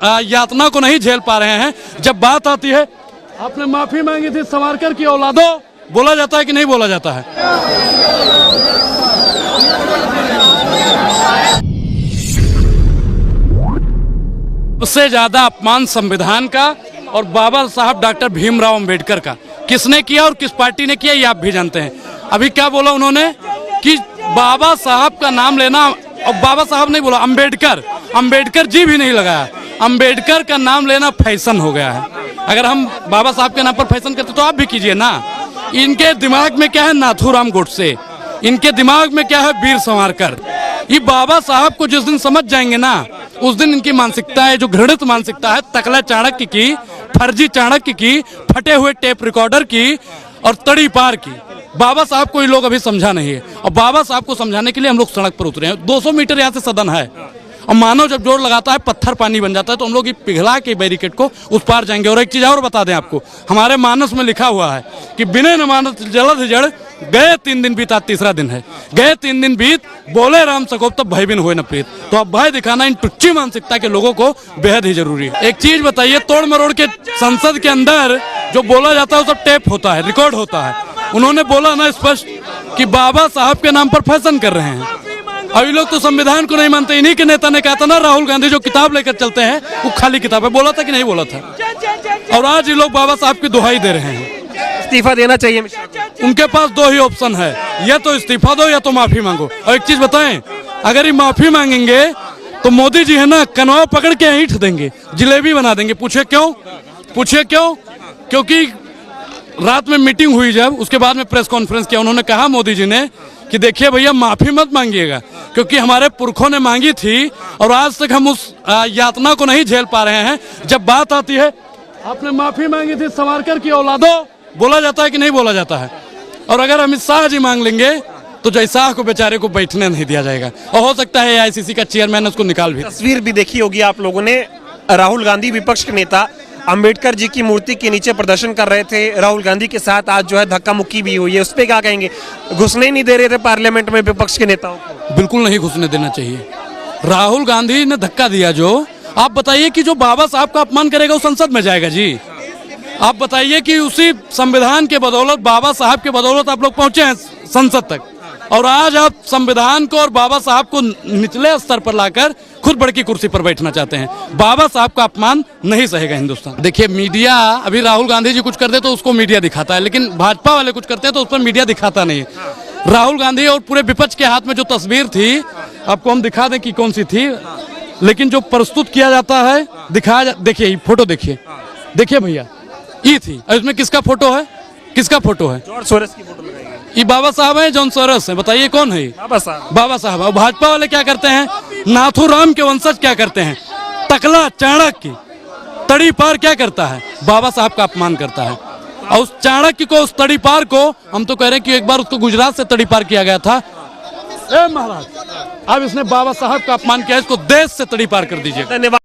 यातना को नहीं झेल पा रहे हैं। जब बात आती है, आपने माफी मांगी थी सावरकर की औलादों, बोला जाता है कि नहीं बोला जाता है? उससे ज्यादा अपमान संविधान का और बाबा साहब डॉक्टर भीमराव अंबेडकर का किसने किया और किस पार्टी ने किया, ये आप भी जानते हैं। अभी क्या बोला उन्होंने कि बाबा साहब का नाम लेना, और बाबा साहब नहीं बोला, अंबेडकर जी भी नहीं लगाया। अंबेडकर का नाम लेना फैशन हो गया है। अगर हम बाबा साहब के नाम पर फैशन करते तो आप भी कीजिए ना। इनके दिमाग में क्या है, नाथूराम गोडसे, इनके दिमाग में क्या है, वीर सावरकर। ये बाबा साहब को जिस दिन समझ जाएंगे ना, उस दिन इनकी मानसिकता है जो घृणित मानसिकता है, तकला चाणक्य की, फर्जी चाणक्य की, फटे हुए टेप रिकॉर्डर की और तड़ी पार की, बाबा साहब को ये लोग अभी समझा नहीं है। और बाबा साहब को समझाने के लिए हम लोग सड़क पर उतरे हैं। 200 मीटर यहाँ से सदन है, और मानव जब जोर लगाता है पत्थर पानी बन जाता है, तो हम लोग ये पिघला के बैरिकेड को उस पार जाएंगे। और एक चीज और बता दें आपको, हमारे मानस में लिखा हुआ है कि बिना न मानस जलद जड़, गए 3 दिन बीता तीसरा दिन है। गए 3 दिन बीत, बोले राम सकोप तब भय बिन हुए न प्रीत। तो अब भय दिखाना इन टुच्ची मानसिकता के लोगों को बेहद ही जरूरी है। एक चीज बताइए, तोड़ मरोड़ के संसद के अंदर जो बोला जाता है वो सब टेप होता है, रिकॉर्ड होता है। उन्होंने बोला ना स्पष्ट कि बाबा साहब के नाम पर फैशन कर रहे हैं। अभी लोग तो संविधान को नहीं मानते। इन्हीं के नेता ने कहा था ना, राहुल गांधी जो किताब लेकर चलते हैं वो खाली किताब है। बोला था कि नहीं बोला था? और आज ये लोग बाबा साहब की दुहाई दे रहे हैं। इस्तीफा देना चाहिए। उनके पास 2 ही ऑप्शन है, या तो इस्तीफा दो या तो माफी मांगो। और एक चीज बताएं, अगर ये माफी मांगेंगे तो मोदी जी है ना, कनवा पकड़ के ईंट देंगे, जलेबी बना देंगे। पूछे क्यों? क्योंकि रात में मीटिंग हुई, जब उसके बाद में प्रेस कॉन्फ्रेंस किया, उन्होंने कहा मोदी जी ने कि देखिए भैया, माफी मत मांगिएगा, क्योंकि हमारे पुरखों ने मांगी थी और आज तक हम उस यातना को नहीं झेल पा रहे हैं। जब बात आती है, आपने माफी मांगी थी सावरकर की औलादों, बोला जाता है कि नहीं बोला जाता है? और अगर अमित शाह जी मांग लेंगे तो जयशाह को बेचारे को बैठने नहीं दिया जाएगा, और हो सकता है AICC का चेयरमैन उसको निकाल भी। तस्वीर भी देखी होगी आप लोगों ने, राहुल गांधी विपक्ष के नेता अंबेडकर जी की मूर्ति के नीचे प्रदर्शन कर रहे थे। राहुल गांधी के साथ आज जो है धक्का मुक्की भी हुई है, उस पर क्या कहेंगे? घुसने नहीं दे रहे थे पार्लियामेंट में विपक्ष के नेताओं को। बिल्कुल नहीं घुसने देना चाहिए। राहुल गांधी ने धक्का दिया। जो आप बताइए कि जो बाबा साहब का अपमान करेगा वो संसद में जाएगा जी? आप बताइए कि उसी संविधान के बदौलत, बाबा साहब के बदौलत आप लोग पहुंचे हैं संसद तक, और आज आप संविधान को और बाबा साहब को निचले स्तर पर लाकर खुद बड़की कुर्सी पर बैठना चाहते हैं। बाबा साहब का अपमान नहीं सहेगा हिंदुस्तान। देखिए, मीडिया, अभी राहुल गांधी जी कुछ करते तो उसको मीडिया दिखाता है, लेकिन भाजपा वाले कुछ करते हैं तो उस पर मीडिया दिखाता नहीं है। राहुल गांधी और पूरे विपक्ष के हाथ में जो तस्वीर थी, आपको हम दिखा दें कि कौन सी थी, लेकिन जो प्रस्तुत किया जाता है, देखिए फोटो, देखिए भैया, ये थी। और इसमें किसका फोटो है? जॉर्ज सोरोस की फोटो लगाई गई। ये बाबा साहब हैं, जॉन सोरोस हैं। बताइए कौन है? बाबा साहब। और भाजपा वाले क्या करते हैं? नाथूराम के वंशज क्या करते हैं? तकला चाणक्य, तड़ी पार क्या करता है? बाबा साहब का अपमान करता है। और उस चाणक्य को, उस तड़ी पार को, हम तो कह रहे हैं कि एक बार उसको गुजरात से तड़ी पार किया गया था। ए महाराज, अब इसने बाबा साहब का अपमान किया, इसको देश से तड़ी पार कर दीजिए। धन्यवाद।